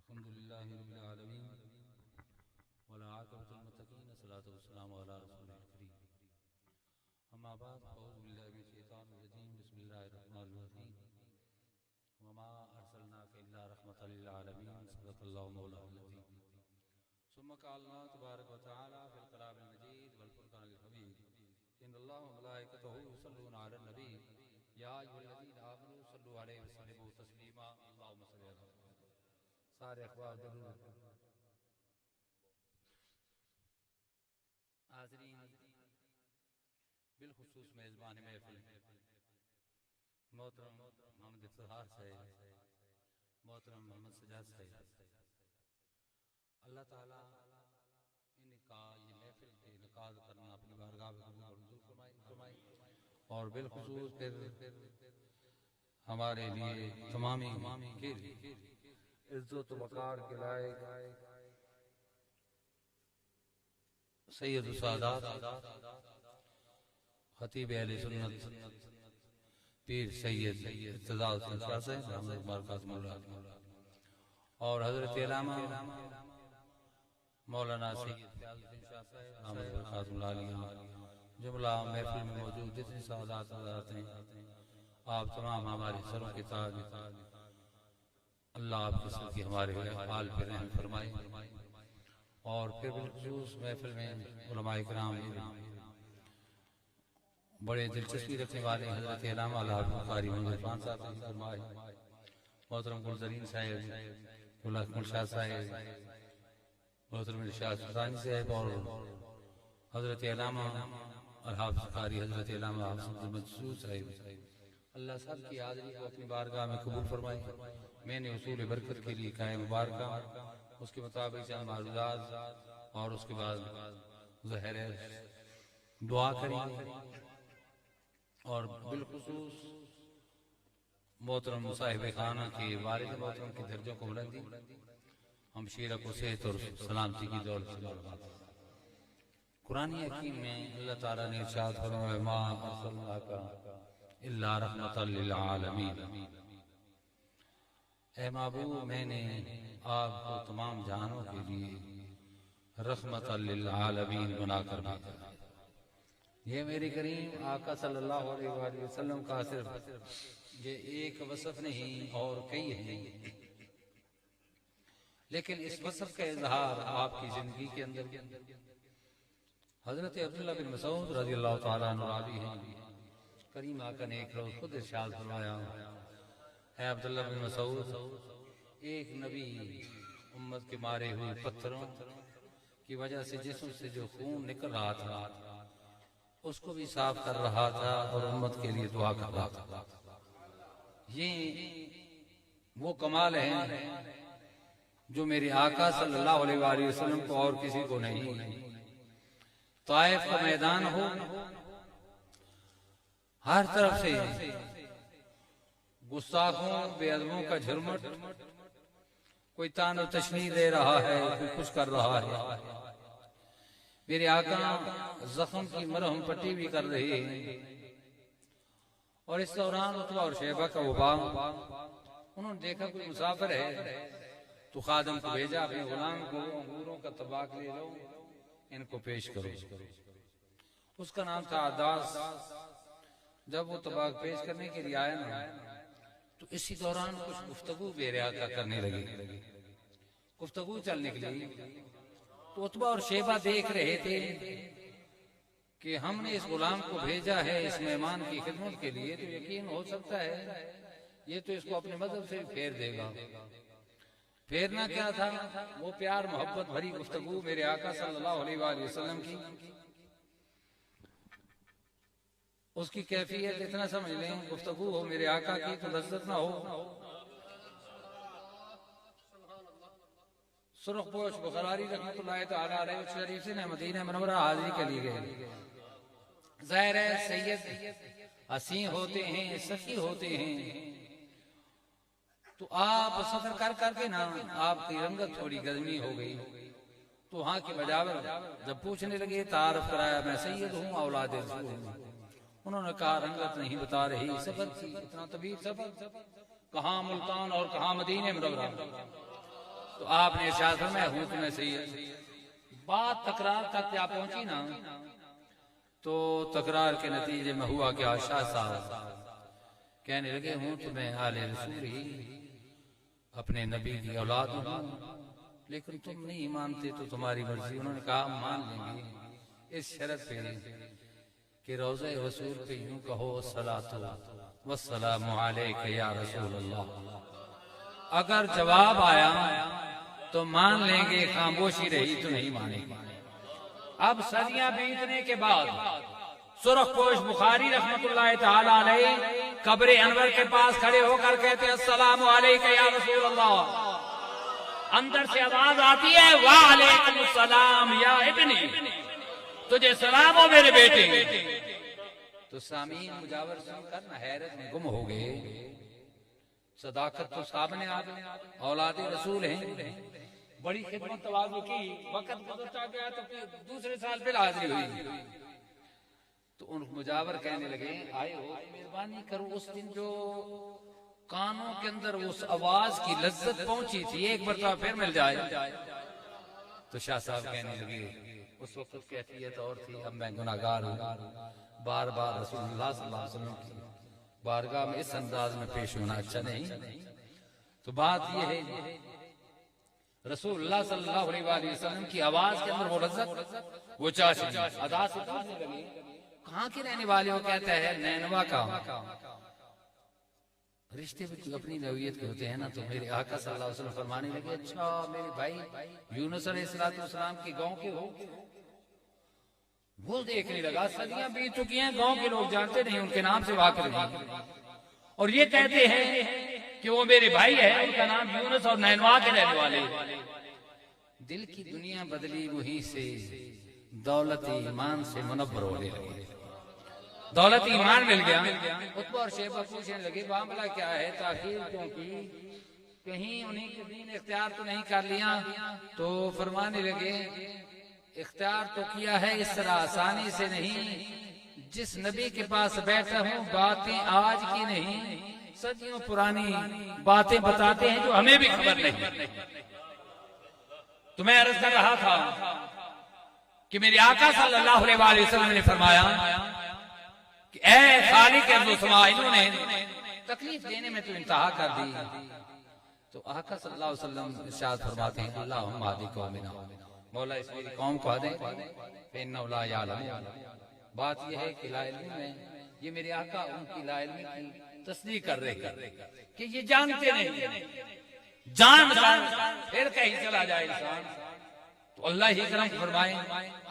الحمد لله رب العالمين والعاقبة للمتقين والصلاة والسلام على رسول الكريم أما بعد أعوذ بالله من الشيطان الرجيم بسم الله الرحمن الرحيم وما أرسلناك إلا رحمة للعالمين صدق الله مولانا العظيم ثم قال الله تبارك وتعالى في الكلام المجيد والفرقان الحميد إن الله وملائكته يصلون على النبي يا أيها الذين آمنوا صلوا عليه وسلموا تسليما اللهم صل على محمد سارے اخبار ضرور حاضرین بالخصوص میزبان محفل محترم محمد افتخار صاحب محترم محمد سجاد صاحب اللہ تعالیٰ ان کا یہ محفل کے انعقاد کرنا اپنی بارگاہ میں قبول اور منظور فرمائے اور بالخصوص پھر ہمارے لیے تمامی کے عزت و وقار کے لائق سید السادات خطیب اہل سنت پیر سید ارتضاء حسین شاہ صاحب محمد اقبال قاسم اللہ اور حضرت علامہ مولانا سید فیاض الدین شاہ صاحب محمد اقبال قاسم اللہ جملہ محفل میں موجود جتنی سعادات حضرات ہیں آپ تمام ہمارے سروں کے تاج اللہ آپ کے سر کی ہمارے حال پر رحم فرمائے اور پھر بالخصوص محفل میں علماء کرام بڑے دلچسپی رکھنے والے حضرت علامہ الحافظ بخاری محمد عرفان صاحب فرمائے محترم گلزرین صاحب گل شاہ صاحب محترم شاہ سلطانی صاحب اور حضرت علامہ الحافظ بخاری حضرت علامہ حافظ منصور صاحب اللہ صاحب کی حاضری کو اپنی بارگاہ میں قبول فرمائے میں نے اصول برکت کے لیے کہا مبارکہ اس کے مطابق چند معروضات اور اس کے بعد ظاہر دعا کریں اور بالخصوص محترم صاحب خانہ کے والد محترم کے درجوں کو بلندی ہم شیرہ کو صحت اور سلامتی کی دولت سے بات قرآن حکیم میں اللہ تعالیٰ نے ارشاد فرمایا ما ارسلناک الا رحمۃ للعالمین اے محبوب میں نے آپ کو تمام جہانوں کے لیے رحمت للعالمین بنا کر بھیجا یہ میری کریم آقا صلی اللہ علیہ وآلہ وسلم کا صرف یہ ایک وصف نہیں اور کئی ہیں لیکن اس وصف کا اظہار آپ کی زندگی کے اندر حضرت عبداللہ بن مسعود رضی اللہ تعالیٰ عنہ راوی ہیں کریم آقا نے ایک روز خود ارشاد فرمایا اے عبداللہ بن مسعود ایک نبی امت کے مارے ہوئے پتھروں کی وجہ سے جسم سے جو خون نکل رہا تھا اس کو بھی صاف کر رہا تھا اور امت کے لیے دعا کر رہا تھا یہ وہ کمال ہیں جو میرے آقا صلی اللہ علیہ وآلہ وسلم کو اور کسی کو نہیں طائف کا میدان ہو ہر طرف سے گستاخوں بے ادبوں کا جھرمٹ کوئی تان و تشنیع دے رہا ہے کوئی کچھ کر رہا ہے میرے آقا زخم کی مرہم پٹی بھی کر رہے ہیں اور اس دوران عتبہ اور شیبہ کا وبا انہوں نے دیکھا کوئی مسافر ہے تو خادم کو بھیجا اپنے غلام کو انگوروں کا طباق لے لو ان کو پیش کرو اس کا نام تھا عداس جب وہ طباق پیش کرنے کے لیے آیا نا تو اسی دوران کچھ گفتگو میرے آقا کرنے لگے گفتگو چل نکلی تو عتبہ اور شیبہ دیکھ رہے تھے کہ ہم نے اس غلام کو بھیجا ہے اس مہمان کی خدمت کے لیے تو یقین ہو سکتا ہے یہ تو اس کو اپنے مذہب سے پھیر دے گا پھیرنا کیا تھا وہ پیار محبت بھری گفتگو میرے آقا صلی اللہ علیہ وآلہ وسلم کی اس کی کیفیت اتنا سمجھ لیں گفتگو ہو میرے آقا کی تو لذت نہ ہو سرخ پوش بخاری رحمت اللہ تعالی علیہ شریف سے مدینہ منورہ حاضری کے لیے گئے ظاہر ہے سید حسین ہوتے ہیں سخی ہوتے ہیں تو آپ سفر کر کے نا آپ کی رنگت تھوڑی گرمی ہو گئی تو وہاں کے بجاور جب پوچھنے لگے تعارف کرایا میں سید ہوں اولاد رسول ہوں انہوں نے کہا رنگت نہیں بتا رہی سفر تھی اتنا طویل سفر کہاں ملتان اور کہاں مدینہ منورہ تو آپ نے ارشاد فرمایا ہوں تمہیں سید. بات تکرار تک کیا پہنچی نا تو تکرار کے نتیجے میں ہوا کہ شاہ صاحب کہنے لگے ہوں تمہیں آل رسول ہی اپنے نبی کی اولاد ہوں لیکن تم نہیں مانتے تو تمہاری مرضی. انہوں نے کہا مان لیں گے اس شرط پہ کہ روضہ رسول پہ یوں کہو الصلاۃ والسلام علیک یا رسول اللہ. اگر جواب آیا تو مان لیں گے, خاموشی رہی تو نہیں مانیں گے. اب صدیاں بیتنے کے بعد سرخ پوش بخاری رحمت اللہ تعالی علیہ قبر انور کے پاس کھڑے ہو کر کہتے ہیں السلام علیکم یا رسول اللہ. اندر سے آواز آتی ہے وعلیکم السلام یا ابنی, تجھے سلام ہو میرے بیٹے. تو سامعین مجاور سن کر نہ حیرت میں گم ہو گئے. صداقت تو سامنے آ گئی, اولاد رسول ہیں, بڑی خدمت تواضع کی. وقت گزرتا گیا تو پھر دوسرے سال پھر حاضری ہوئی تو ان مجاور کہنے لگے آئے ہو مہربانی کرو اس دن جو کانوں کے اندر اس آواز کی لذت پہنچی تھی ایک مرتبہ پھر مل جائے. تو شاہ صاحب کہنے لگے اس وقت کیفیت اور تھی, اب میں گناہگار ہوں, بار بار رسول اللہ صلی اللہ علیہ وسلم کی بارگاہ میں اس انداز میں پیش ہونا اچھا نہیں. تو بات یہ ہے رسول اللہ صلی اللہ علیہ وسلم کی آواز کے اندر وہ لذت وہ چاشنی ادا سے پوچھنے لگے کہاں کے رہنے والے ہو؟ کہتا ہے نینوا کا. رشتے بھی اپنی نوعیت کے ہوتے ہیں نا. تو میرے آقا صلی اللہ علیہ وسلم فرمانے لگے اچھا میرے بھائی یونس علیہ السلام کی گاؤں کے ہو؟ وہ دیکھنے لگا صدیاں بیت چکی ہیں, گاؤں کے لوگ جانتے نہیں, ان کے نام سے واقف نہیں, اور یہ کہتے ہیں کہ وہ میرے بھائی ہے, ان کا نام یونس اور نینوا کے رہنے والے. دل کی دنیا بدلی وہیں سے دولت ایمان سے منور ہونے لگے. دولت ایمان مل گیا. عتبہ اور شیبہ پوچھنے لگے معاملہ کیا ہے, تاخیر کیوں کی, کہیں انہیں کے دین اختیار تو نہیں کر لیا؟ تو فرمانے لگے اختیار تو کیا ہے اس طرح آسانی سے نہیں. جس نبی کے پاس بیٹھا ہوں باتیں آج کی نہیں, صدیوں پرانی باتیں بتاتے ہیں جو ہمیں بھی خبر نہیں. تو میں عرض کر رہا تھا کہ میرے آقا صلی اللہ علیہ وسلم نے فرمایا کہ اے خالق ارض و سما, انہوں نے تکلیف دینے میں تو انتہا کر دی. تو آقا صلی اللہ علیہ وسلم ارشاد فرماتے ہیں اللہم اہد قومنا, مولا اس میری قوم کو ہدے فإنہم لا یعلمون. بات یہ ہے کہ لا علمی میں یہ میرے آقا ان کی لا علمی کی تصدیق کر رہے ہیں کہ یہ جانتے نہیں. جان پھر کہیں چلا جائے انسان تو اللہ ہی کرم فرمائے.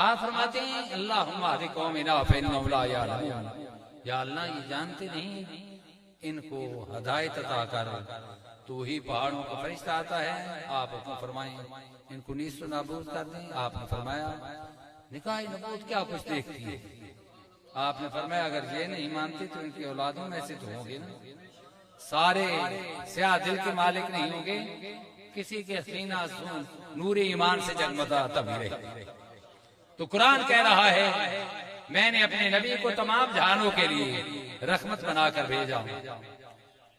آپ فرماتے ہیں اللہم اہد قومنا فإنہم لا یعلمون, یا اللہ یہ جانتے نہیں, ان کو ہدایت عطا کر. تو ہی پہاڑوں کا فرشتہ آتا ہے, آپ حکم فرمائیں ان کو نیست و نابود کر دیں. آپ نے فرمایا نکاح نبوت کیا کچھ دیکھتی ہے؟ آپ نے فرمایا اگر یہ نہیں مانتے تو ان کی اولادوں میں سے تو ہوں گے نا, سارے سیاہ دل کے مالک نہیں ہوں گے, کسی کے سینہ نور ایمان سے جگمگا تبھی رہے. تو قرآن کہہ رہا ہے میں نے اپنے نبی کو تمام جہانوں کے لیے رحمت بنا کر بھیجا.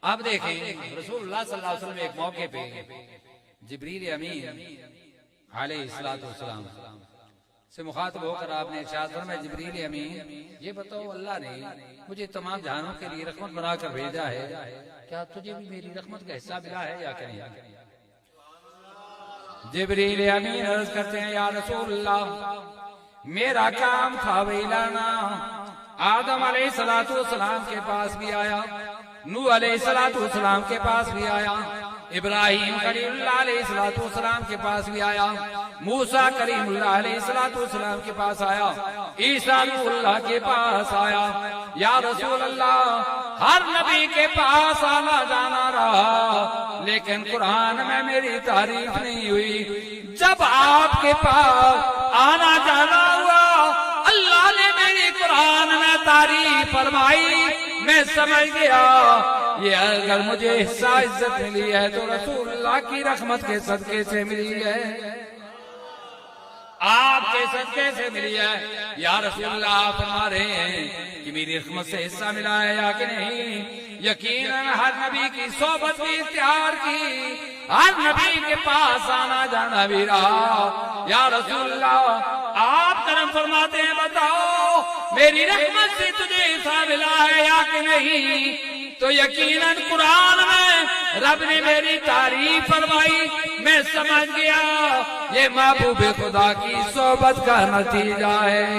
اب دیکھیں رسول اللہ صلی اللہ علیہ وسلم ایک موقع پہ جبریل امین علیہ السلام سے مخاطب ہو کر آپ نے ارشاد فرمایا جبریل امین یہ بتاؤ اللہ نے مجھے تمام جہانوں کے لیے رحمت بنا کر بھیجا ہے, کیا تجھے بھی میری رحمت کا حصہ ملا ہے یا کہ نہیں؟ جبریل امین عرض کرتے ہیں یا رسول اللہ میرا کام تھا وہی لانا. آدم علیہ السلام کے پاس بھی آیا, نوح علیہ السلام کے پاس بھی آیا, ابراہیم کریم اللہ علیہ السلام کے پاس بھی آیا, موسیٰ کریم اللہ علیہ السلام کے پاس آیا, عیسیٰ روح اللہ کے پاس آیا. یا رسول اللہ ہر نبی کے پاس آنا جانا رہا لیکن قرآن میں میری تعریف نہیں ہوئی. جب آپ کے پاس آنا جانا ہوا اللہ نے میری قرآن میں تعریف فرمائی, میں سمجھ گیا یہ اگر مجھے حصہ عزت ملی ہے تو رسول اللہ کی رحمت کے صدقے سے ملی ہے. آپ کے صدقے سے ملی ہے یا رسول اللہ فرما رہے ہیں کہ میری رحمت سے حصہ ملا ہے یا کہ نہیں؟ یقیناً ہر نبی کی صحبت بھی اختیار کی، ہر نبی کے پاس آنا جانا بھی رہا یا رسول اللہ۔ آپ کرم فرماتے ہیں بتاؤ میری رحمت سے تجھے حصہ ملا ہے یا کہ نہیں؟ تو یقیناً قرآن میں رب نے میری تعریف فرمائی، میں سمجھ گیا یہ محبوب خدا کی صحبت کا نتیجہ ہے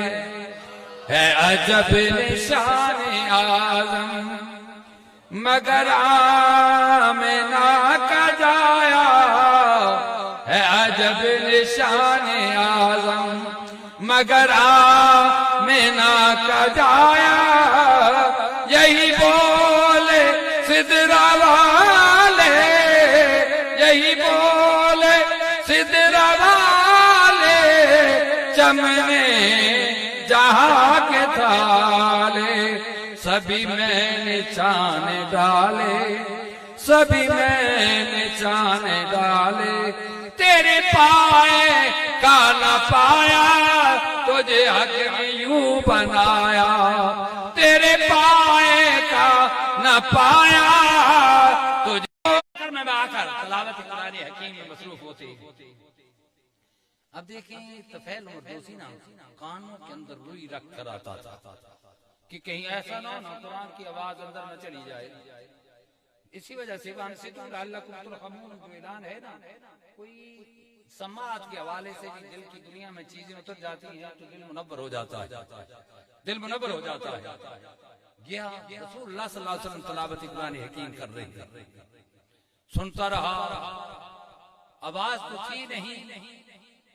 عجب نشان اعظم مگر آمنہ کا جایا، ہے عجب نشان اعظم مگر آمنہ کا جایا، یہی بولے سدرا والے، یہی بولے سدرا والے، چمنے جہاں کے تھالے، سبھی میں نشان ڈالے، سبھی میں نشان ڈالے، تیرے پائے کا نہ پایا تجھے حق یوں بنایا، تیرے پائے کا نہ پایا تجھے میں آ کر تلاوت قرآن حکیم میں مصروف ہوتے۔ اب دیکھیں طفیل مردوسی نا کانوں کے اندر روئی رکھ کر آتا تھا کہ کہیں ایسا نہ ہو قرآن کی آواز اندر نہ چلی جائے۔ اسی وجہ سے لعلکم ترحمون جو اعلان ہے نا، کوئی سماعت کے حوالے سے بھی دل کی دنیا میں چیزیں اتر جاتی ہیں تو دل منور ہو جاتا ہے، دل منور ہو جاتا ہے۔ گیا رسول اللہ صلی اللہ علیہ وسلم تلاوت قرآن حکیم کر رہے ہیں، سنتا رہا، آواز تو تھی نہیں،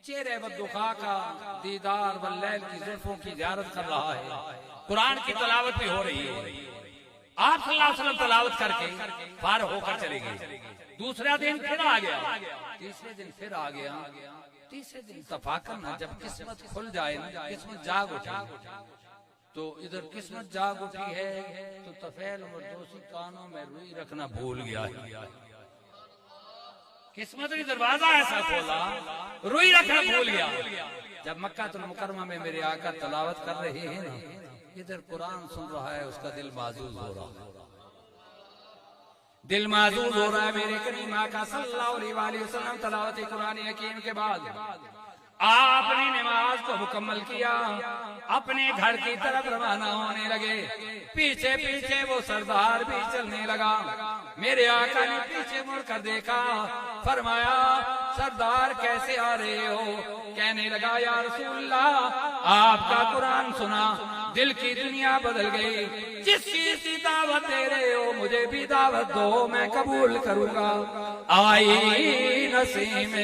چہرے بدخا کا دیدار واللیل کی زلفوں کی زیارت کر رہا ہے، قرآن کی تلاوت بھی ہو رہی ہے۔ آپ صلی اللہ علیہ وسلم تلاوت کر کے فارغ ہو کر چلے گئے۔ دوسرا دن پھر آ گیا، تیسرے دن پھر آ گیا، تیسرے دن اتفاقاً جب قسمت کھل جائے نا، قسمت جاگ اٹھی تو ادھر قسمت جاگ اٹھی ہے تو طفیل مردوسی کانوں میں روئی رکھنا بھول گیا ہے۔ قسمت نے دروازہ ایسا کھولا، روئی رکھنا بھول گیا۔ جب مکہ المکرمہ میں میرے آقا تلاوت کر رہے ہیں نا، ادھر قرآن سن رہا ہے، اس کا دل معزوز ہو رہا ہے، دل معزوز ہو رہا ہے۔ میرے کریم آقا صلی اللہ علیہ وآلہ وسلم تلاوت قرآن حکیم کے بعد آپ نے نماز کو مکمل کیا، اپنے گھر کی طرف روانہ ہونے لگے، پیچھے پیچھے وہ سردار بھی چلنے لگا۔ میرے آقا نے پیچھے مڑ کر دیکھا، فرمایا سردار کیسے آ رہے ہو؟ کہنے لگا یا رسول اللہ آپ کا قرآن سنا، دل کی دنیا بدل گئی، جس چیز کی دعوت دے رہے ہو مجھے بھی دعوت دو، میں قبول کروں گا۔ آئی نسیم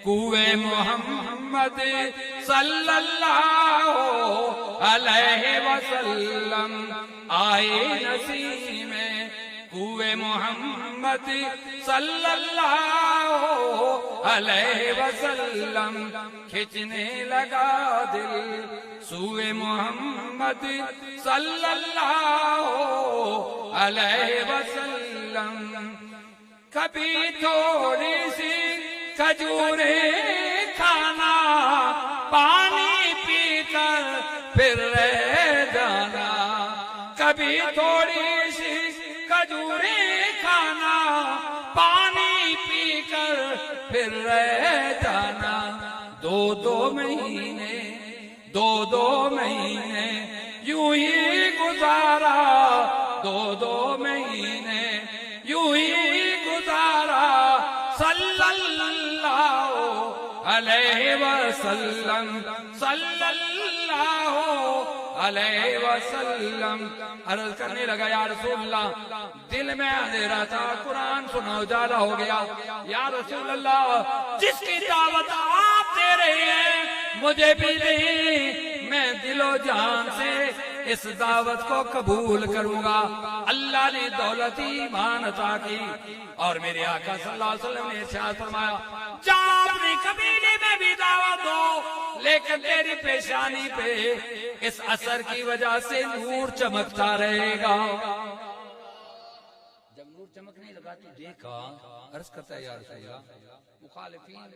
کوئے محمد صلی اللہ علیہ وسلم، آئی نسیم کوئے محمد صلی اللہ علیہ وسلم، کھچنے لگا دل سوئے محمد صلی اللہ علیہ وسلم۔ کبھی تھوڑی سی کھجوریں کھانا، پانی پی کر پھر رہ جانا، کبھی تھوڑی سی کھجوریں کھانا، پانی پی کر پھر رہ جانا، دو مہینے یوں ہی گزارا، دو مہینے یوں ہی گزارا، صلی اللہ علیہ وسلم، صلی اللہ علیہ وسلم۔ عرض کرنے لگا یا رسول اللہ دل میں اندھیرا تھا، قرآن سنا اجالا ہو گیا، یا رسول اللہ جس کی دعوت آپ دے رہے ہیں مجھے بھی نہیں، میں دل و جان سے اس دعوت کو قبول کروں گا۔ اللہ نے دولت ایمان عطا کی اور میرے آقا صلی اللہ علیہ وسلم نے ارشاد فرمایا جا اپنے قبیلے میں بھی دعوت دو، لیکن تیری پیشانی پہ اس اثر کی وجہ سے نور چمکتا رہے گا۔ جب نور چمکنے لگا تو دیکھا، عرض کرتا ہے یا رسول اللہ مخالفین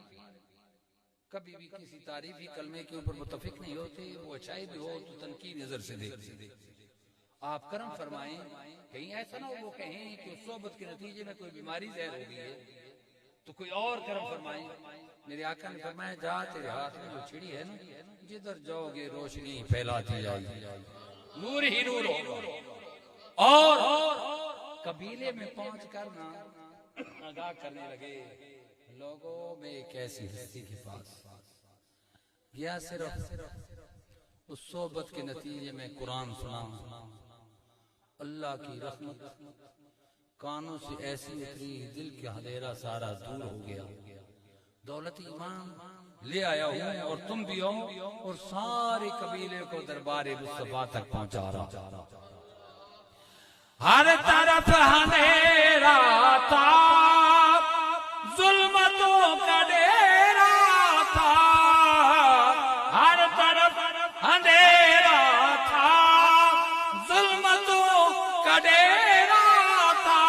کبھی بھی کسی تعریفی کلمے کے اوپر متفق نہیں ہوتے، وہ اچھائی بھی ہو تو تنقید نظر سے دیکھتے۔ آپ کرم فرمائیں، کہیں ایسا نہ ہو وہ کہیں کہ اس صحبت کے نتیجے میں کوئی بیماری ظاہر ہو گئی ہے تو کوئی اور کرم فرمائیں۔ میرے آقا نے فرمایا جا تیرے ہاتھ میں جو چھڑی ہے نا، جدھر جاؤ گے روشنی پھیلاتی جائے گی، نور ہی نور ہوگا۔ اور قبیلے میں پہنچ کر نا آگاہ کرنے لگے، لوگوں میں ایک ایسی ہستی کے پاس گیا، صرف اس صحبت کے نتیجے میں قرآن سنا، اللہ کی رحمت کانوں سے ایسی اتری، دل کا اندھیرا سارا دور ہو گیا، دولت ایمان لے آیا ہوں اور تم بھی ہو، اور سارے قبیلے کو دربار مصطفیٰ تک پہنچا رہا۔ ہر طرف اندھیرا تھا، ظلمتوں کا ڈیرا تھا، ہر طرف اندھیرا تھا، ظلمتوں کا ڈیرا تھا،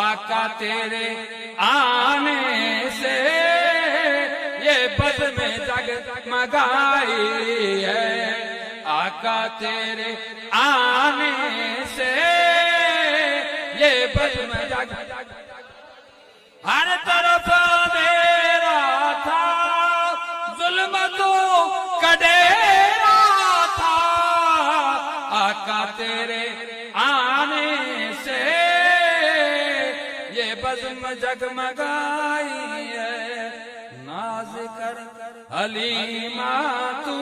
آقا تیرے آنے سے یہ بزم جگمگائی ہے، آقا تیرے آنے سے یہ بزم ہر طرف اندھیرا تھا، ظلمتوں کا ڈیرا تھا، آقا تیرے آنے سے یہ بزم جگمگائی ہے، ناز کر حلیمہ تو،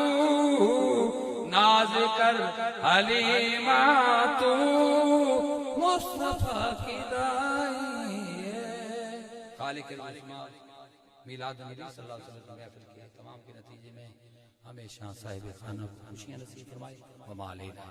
ناز کر حلیمہ تو، مصطفیٰ کی دائی ہے۔ خالق الاسماء میلاد النبی صلی اللہ علیہ وسلم محفل کے تمام کے نتیجے میں ہمیشہ صاحب خانہ خوشیاں نصیب فرمائے۔ وما علینا